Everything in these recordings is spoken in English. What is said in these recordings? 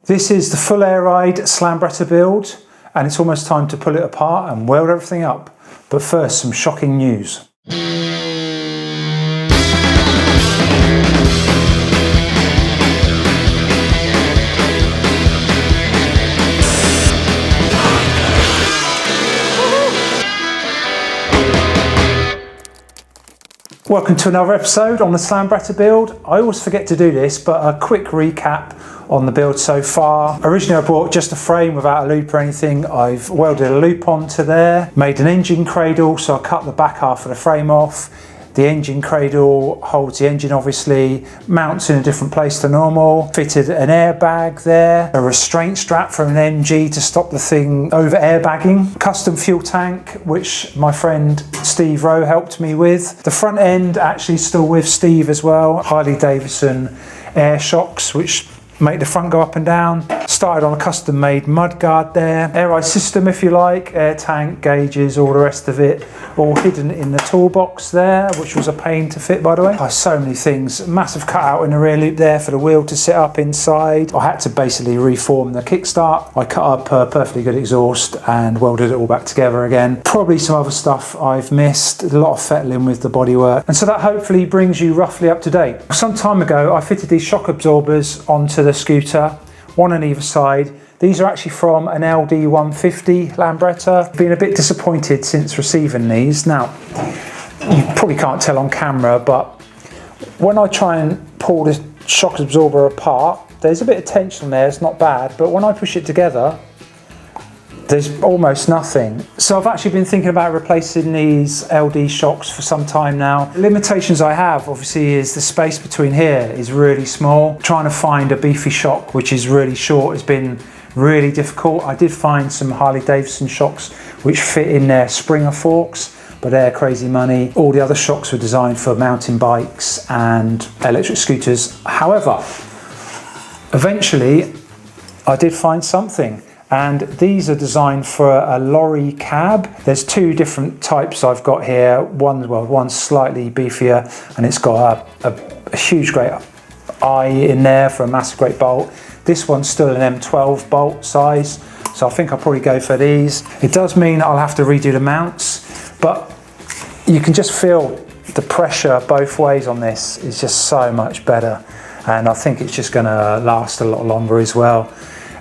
This is the full air ride Slambretta build, and it's almost time to pull it apart and weld everything up. But first, some shocking news. Welcome to another episode on the Slambretta build. I always forget to do this, but a quick recap on the build so far. Originally I bought just a frame without a loop or anything. I've welded a loop onto there, made an engine cradle, so I cut the back half of the frame off. The engine cradle holds the engine obviously, mounts in a different place to normal, fitted an airbag there, a restraint strap from an MG to stop the thing over airbagging, custom fuel tank which my friend Steve Rowe helped me with. The front end actually still with Steve as well, Harley Davidson air shocks which make the front go up and down. Started on a custom made mud guard there. Air ice system if you like, air tank, gauges, all the rest of it, all hidden in the toolbox there, which was a pain to fit by the way. So many things, massive cutout in the rear loop there for the wheel to sit up inside. I had to basically reform the kickstart. I cut up a perfectly good exhaust and welded it all back together again. Probably some other stuff I've missed, a lot of fettling with the bodywork. And so that hopefully brings you roughly up to date. Some time ago I fitted these shock absorbers onto the scooter, one on either side. These are actually from an LD150 Slambretta. Been a bit disappointed since receiving these. Now, you probably can't tell on camera, but when I try and pull the shock absorber apart, there's a bit of tension there, it's not bad, but when I push it together, there's almost nothing. So I've actually been thinking about replacing these LD shocks for some time now. Limitations I have obviously is the space between here is really small. Trying to find a beefy shock which is really short has been really difficult. I did find some Harley Davidson shocks which fit in their Springer forks, but they're crazy money. All the other shocks were designed for mountain bikes and electric scooters. However, eventually I did find something. And these are designed for a lorry cab. There's two different types I've got here. One's slightly beefier and it's got a huge great eye in there for a massive great bolt. This one's still an M12 bolt size, so I think I'll probably go for these. It does mean I'll have to redo the mounts, but you can just feel the pressure both ways on this is just so much better. And I think it's just gonna last a lot longer as well.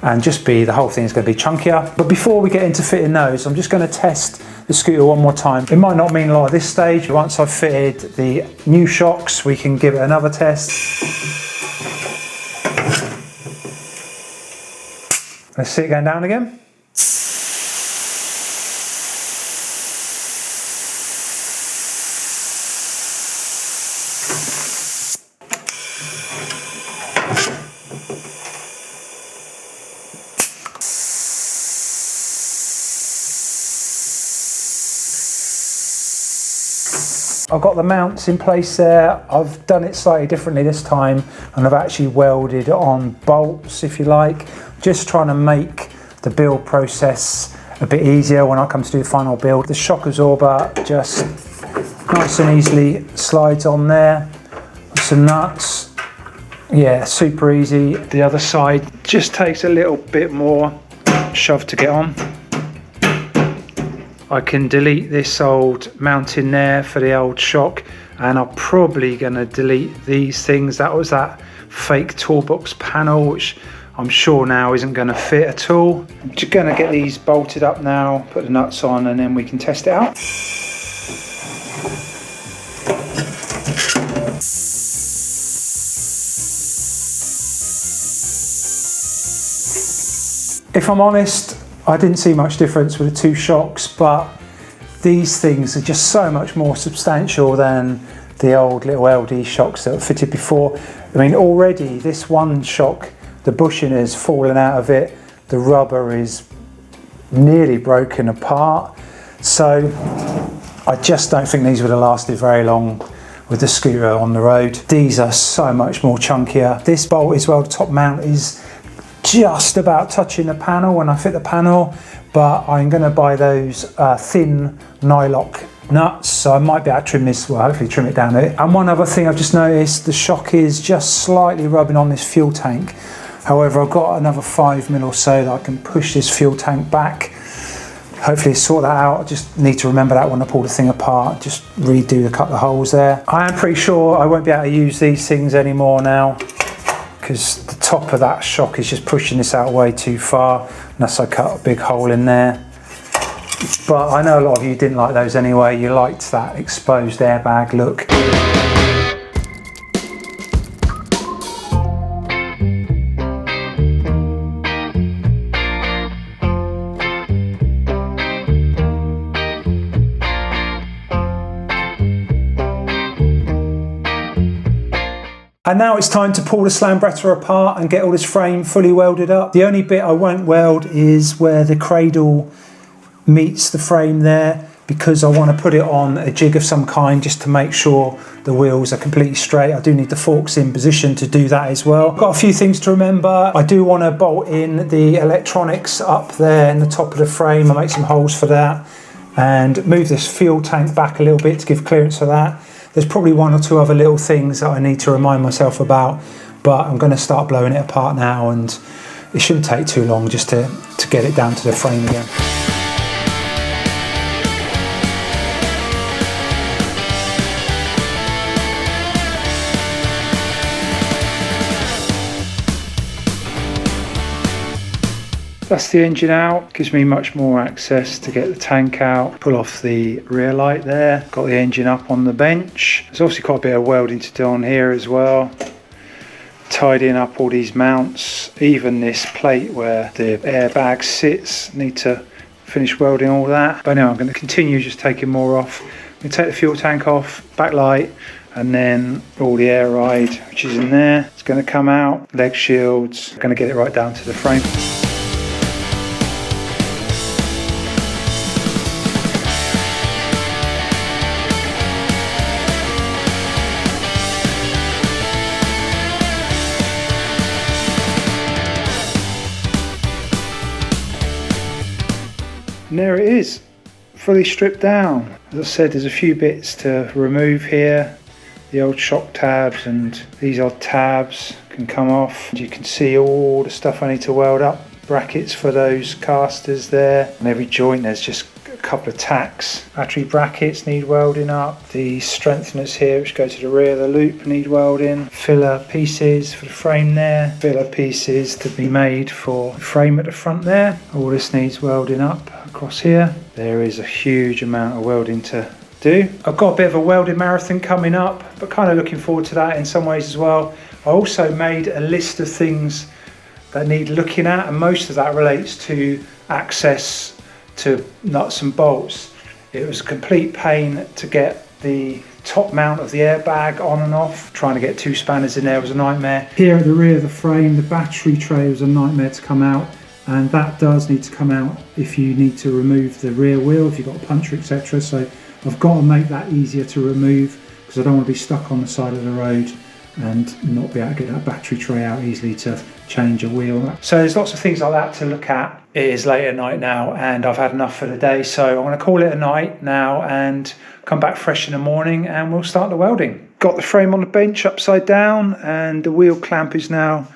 And just the whole thing is going to be chunkier. But before we get into fitting those, I'm just going to test the scooter one more time. It might not mean a lot at this stage. Once I've fitted the new shocks, we can give it another test. Let's see it going down again. I've got the mounts in place there. I've done it slightly differently this time and I've actually welded on bolts if you like, just trying to make the build process a bit easier when I come to do the final build. The shock absorber just nice and easily slides on there. Some nuts, yeah, super easy. The other side just takes a little bit more shove to get on. I can delete this old mount in there for the old shock, and I'm probably going to delete these things. That was that fake toolbox panel which I'm sure now isn't going to fit at all. I'm just going to get these bolted up now, put the nuts on, and then we can test it out. If I'm honest, I didn't see much difference with the two shocks, but these things are just so much more substantial than the old little LD shocks that were fitted before. I mean, already this one shock, the bushing has fallen out of it, the rubber is nearly broken apart, so I just don't think these would have lasted very long with the scooter on the road. These are so much more chunkier. This bolt as well, the top mount is just about touching the panel when I fit the panel, but I'm going to buy those thin nylock nuts, so I might be able to trim this, well hopefully trim it down a bit. And one other thing I've just noticed, the shock is just slightly rubbing on this fuel tank. However, I've got another 5mm or so that I can push this fuel tank back. Hopefully sort that out. I just need to remember that when I pull the thing apart, just redo a couple of holes there. I am pretty sure I won't be able to use these things anymore now, because the top of that shock is just pushing this out way too far, unless I cut a big hole in there. But I know a lot of you didn't like those anyway. You liked that exposed airbag look. And now it's time to pull the Slambretta apart and get all this frame fully welded up. The only bit I won't weld is where the cradle meets the frame there, because I want to put it on a jig of some kind just to make sure the wheels are completely straight. I do need the forks in position to do that as well. I've got a few things to remember. I do want to bolt in the electronics up there in the top of the frame. I'll make some holes for that and move this fuel tank back a little bit to give clearance for that. There's probably one or two other little things that I need to remind myself about, but I'm going to start blowing it apart now, and it shouldn't take too long just to get it down to the frame again. That's the engine out, gives me much more access to get the tank out, pull off the rear light there, got the engine up on the bench. There's obviously quite a bit of welding to do on here as well. Tidying up all these mounts, even this plate where the airbag sits, need to finish welding all that. But anyway, I'm going to continue just taking more off. I'm going to take the fuel tank off, backlight, and then all the air ride, which is in there. It's going to come out, leg shields, I'm going to get it right down to the frame. And there it is, fully stripped down. As I said, there's a few bits to remove here. The old shock tabs and these odd tabs can come off. You can see all the stuff I need to weld up. Brackets for those casters there. And every joint there's just a couple of tacks. Battery brackets need welding up. The strengtheners here, which go to the rear of the loop, need welding. Filler pieces for the frame there. Filler pieces to be made for the frame at the front there. All this needs welding up across here. There is a huge amount of welding to do. I've got a bit of a welding marathon coming up, but kind of looking forward to that in some ways as well. I also made a list of things that need looking at, and most of that relates to access to nuts and bolts. It was a complete pain to get the top mount of the airbag on and off. Trying to get two spanners in there was a nightmare. Here at the rear of the frame, the battery tray was a nightmare to come out, and that does need to come out if you need to remove the rear wheel, if you've got a puncher, etc. So I've got to make that easier to remove, because I don't want to be stuck on the side of the road and not be able to get that battery tray out easily to change a wheel. So there's lots of things like that to look at. It is late at night now and I've had enough for the day, so I'm going to call it a night now and come back fresh in the morning and we'll start the welding. Got the frame on the bench upside down and the wheel clamp is now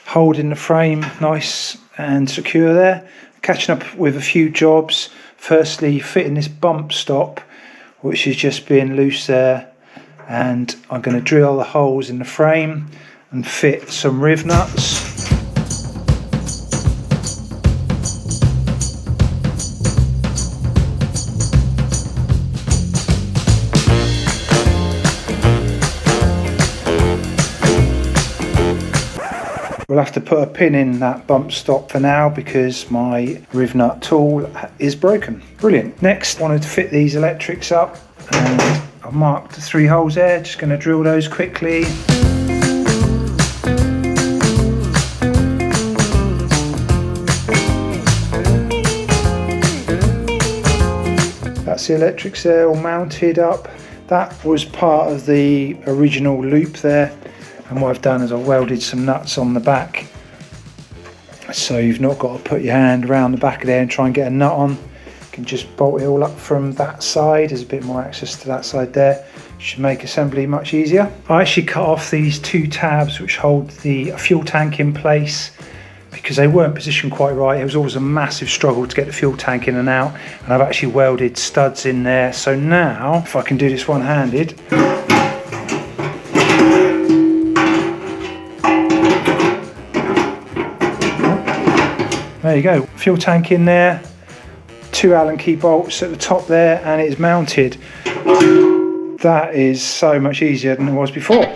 holding the frame nice and secure there. Catching up with a few jobs. Firstly, fitting this bump stop, which has just been loose there, and I'm going to drill the holes in the frame and fit some riv nuts. We'll have to put a pin in that bump stop for now because my riv nut tool is broken. Brilliant. Next, I wanted to fit these electrics up, and I've marked the 3 holes there. Just going to drill those quickly. That's the electrics there all mounted up. That was part of the original loop there. And what I've done is I've welded some nuts on the back, so you've not got to put your hand around the back of there and try and get a nut on. You can just bolt it all up from that side. There's a bit more access to that side there. Should make assembly much easier. I actually cut off these 2 tabs which hold the fuel tank in place because they weren't positioned quite right. It was always a massive struggle to get the fuel tank in and out, and I've actually welded studs in there. So now, if I can do this one-handed, there you go, fuel tank in there, 2 Allen key bolts at the top there, and it is mounted. That is so much easier than it was before.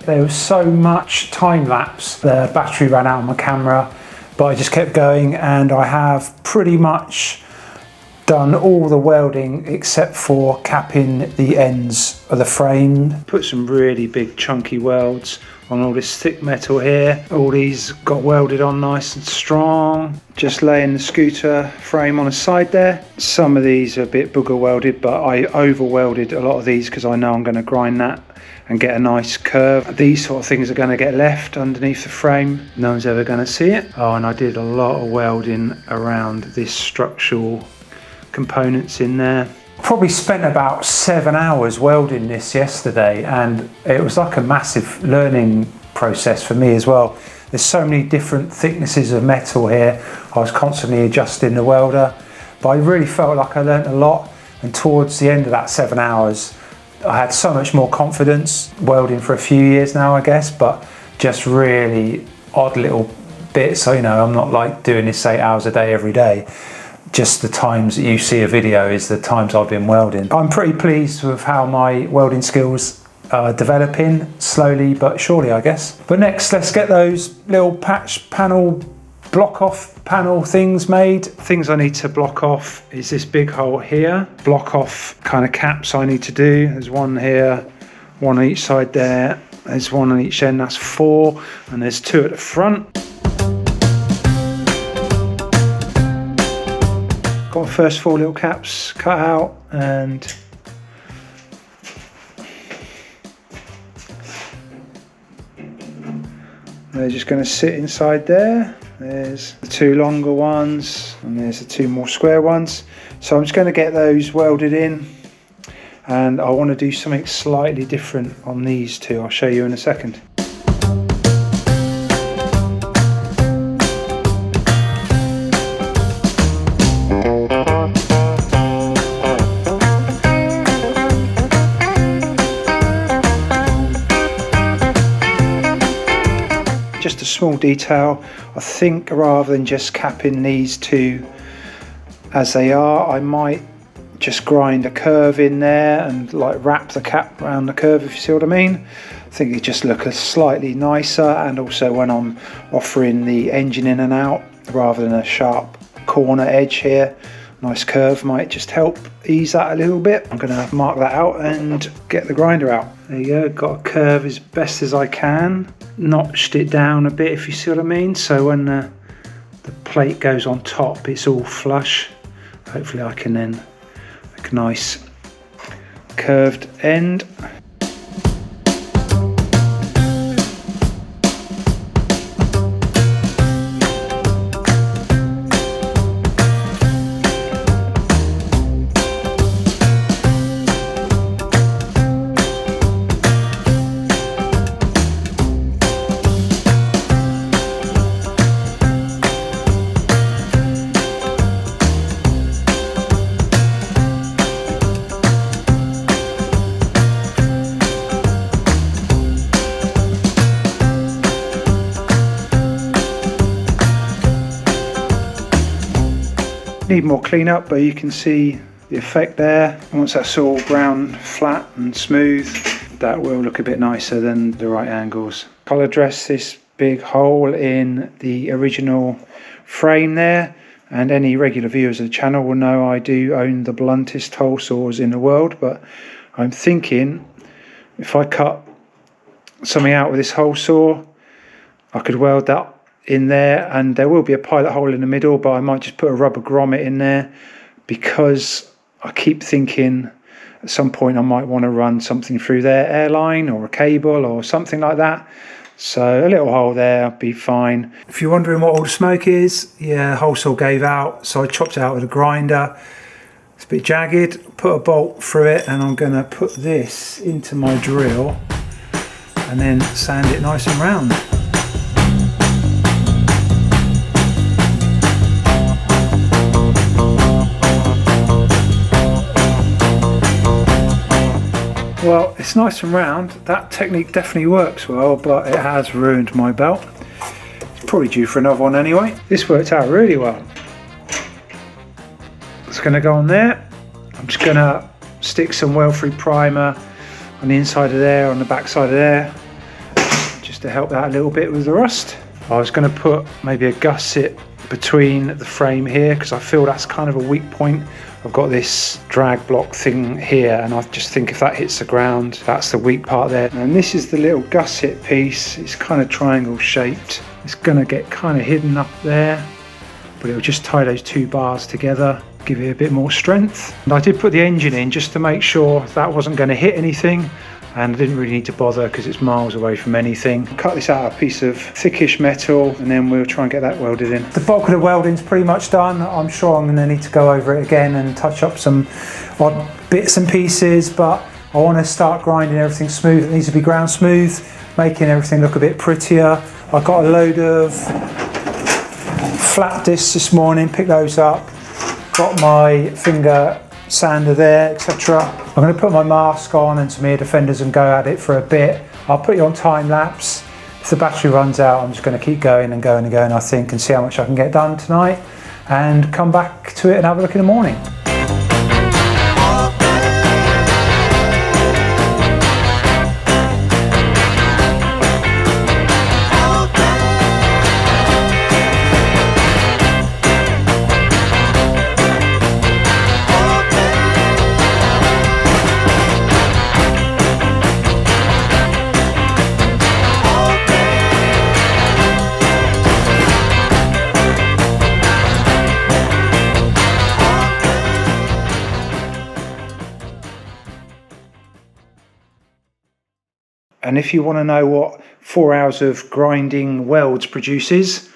There was so much time lapse, the battery ran out on my camera, but I just kept going, and I have pretty much done all the welding except for capping the ends of the frame. Put some really big chunky welds on all this thick metal here. All these got welded on nice and strong. Just laying the scooter frame on the side there. Some of these are a bit booger welded, but I over welded a lot of these because I know I'm going to grind that and get a nice curve. These sort of things are going to get left underneath the frame. No one's ever going to see it. Oh, and I did a lot of welding around this structural components in there. Probably spent about 7 hours welding this yesterday, and it was like a massive learning process for me as well. There's so many different thicknesses of metal here. I was constantly adjusting the welder, but I really felt like I learned a lot, and towards the end of that 7 hours I had so much more confidence. Welding for a few years now, I guess, but just really odd little bits. So, you know, I'm not like doing this 8 hours a day every day. Just the times that you see a video is the times I've been welding. I'm pretty pleased with how my welding skills are developing, slowly but surely, I guess. But next, let's get those little patch panel, block off panel things made. Things I need to block off is this big hole here. Block off kind of caps I need to do. There's one here, one on each side there. There's one on each end, that's 4. And there's 2 at the front. Got my first 4 little caps cut out, and they're just going to sit inside there. There's the 2 longer ones, and there's the 2 more square ones. So I'm just going to get those welded in, and I want to do something slightly different on these 2. I'll show you in a second. Just a small detail, I think rather than just capping these 2 as they are, I might just grind a curve in there and like wrap the cap around the curve, if you see what I mean. I think it just looks slightly nicer, and also when I'm offering the engine in and out, rather than a sharp corner edge here, nice curve might just help ease that a little bit. I'm going to mark that out and get the grinder out. There you go, got a curve as best as I can. Notched it down a bit, if you see what I mean, so when the plate goes on top it's all flush. Hopefully I can then make a nice curved end. Need more clean up, but you can see the effect there. Once that's all ground flat and smooth, that will look a bit nicer than the right angles. I'll address this big hole in the original frame there, and any regular viewers of the channel will know I do own the bluntest hole saws in the world, but I'm thinking if I cut something out with this hole saw, I could weld that in there, and there will be a pilot hole in the middle, but I might just put a rubber grommet in there, because I keep thinking at some point I might want to run something through there, airline or a cable or something like that. So a little hole there, I'll be fine. If you're wondering what all the smoke is, yeah, the hole saw gave out, so I chopped it out with a grinder. It's a bit jagged, put a bolt through it, and I'm going to put this into my drill and then sand it nice and round. Well, it's nice and round. That technique definitely works well, but it has ruined my belt. It's probably due for another one anyway. This worked out really well. It's going to go on there. I'm just going to stick some weld-free primer on the inside of there, on the back side of there, just to help that a little bit with the rust. I was going to put maybe a gusset between the frame here, because I feel that's kind of a weak point. I've got this drag block thing here, and I just think if that hits the ground, that's the weak part there. And this is the little gusset piece. It's kind of triangle shaped. It's going to get kind of hidden up there, but it'll just tie those two bars together, give it a bit more strength. And I did put the engine in just to make sure that wasn't going to hit anything, and I didn't really need to bother because it's miles away from anything. Cut this out of a piece of thickish metal, and then we'll try and get that welded in. The bulk of the welding's pretty much done. I'm sure I'm going to need to go over it again and touch up some odd bits and pieces, but I want to start grinding everything smooth. It needs to be ground smooth, making everything look a bit prettier. I got a load of flat discs this morning, picked those up, got my finger sander there, etc. I'm going to put my mask on and some ear defenders and go at it for a bit. I'll put you on time lapse. If the battery runs out, I'm just going to keep going and going and going, I think, and see how much I can get done tonight, and come back to it and have a look in the morning. And if you want to know what 4 hours of grinding welds produces,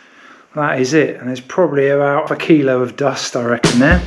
that is it. And there's probably about a kilo of dust, I reckon, there.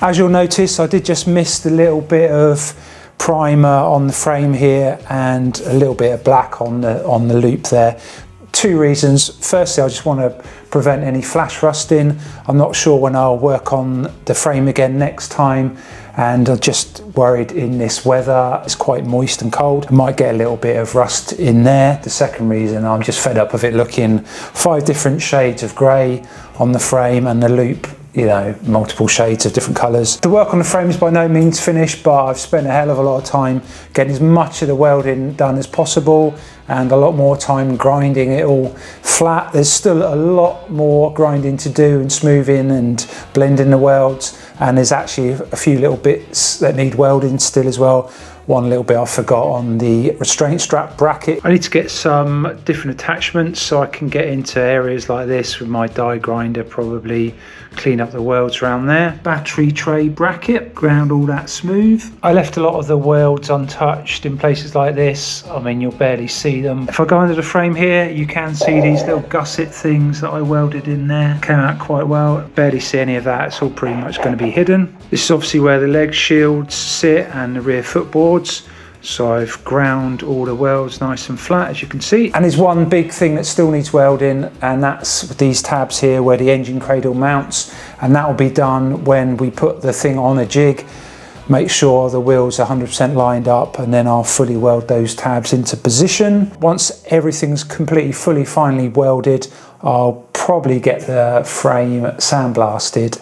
As you'll notice, I did just miss the little bit of primer on the frame here and a little bit of black on the loop there. Two reasons. Firstly, I just want to prevent any flash rusting. I'm not sure when I'll work on the frame again next time, and I'm just worried in this weather, it's quite moist and cold, I might get a little bit of rust in there. The second reason, I'm just fed up of it looking 5 different shades of grey on the frame, and the loop, you know, multiple shades of different colours. The work on the frame is by no means finished, but I've spent a hell of a lot of time getting as much of the welding done as possible, and a lot more time grinding it all flat. There's still a lot more grinding to do and smoothing and blending the welds, and there's actually a few little bits that need welding still as well. One little bit I forgot on the restraint strap bracket. I need to get some different attachments so I can get into areas like this with my die grinder, probably clean up the welds around there. Battery tray bracket, ground all that smooth. I left a lot of the welds untouched in places like this. I mean, you'll barely see them. If I go under the frame here, you can see these little gusset things that I welded in there. Came out quite well. Barely see any of that. It's all pretty much going to be hidden. This is obviously where the leg shields sit and the rear footboards. So I've ground all the welds nice and flat, as you can see. And there's one big thing that still needs welding, and that's these tabs here where the engine cradle mounts, and that will be done when we put the thing on a jig. Make sure the wheels are 100% lined up, and then I'll fully weld those tabs into position. Once everything's completely, fully, finally welded, I'll probably get the frame sandblasted,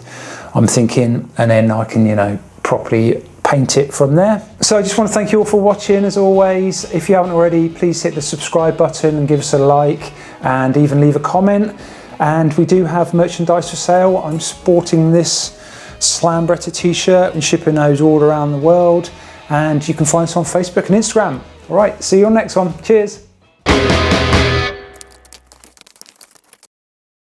I'm thinking, and then I can, you know, properly paint it from there. So I just want to thank you all for watching. As always, if you haven't already, please hit the subscribe button and give us a like, and even leave a comment. And we do have merchandise for sale. I'm sporting this Slambretta t-shirt and shipping those all around the world, and you can find us on Facebook and Instagram. All right, see you on the next one. Cheers.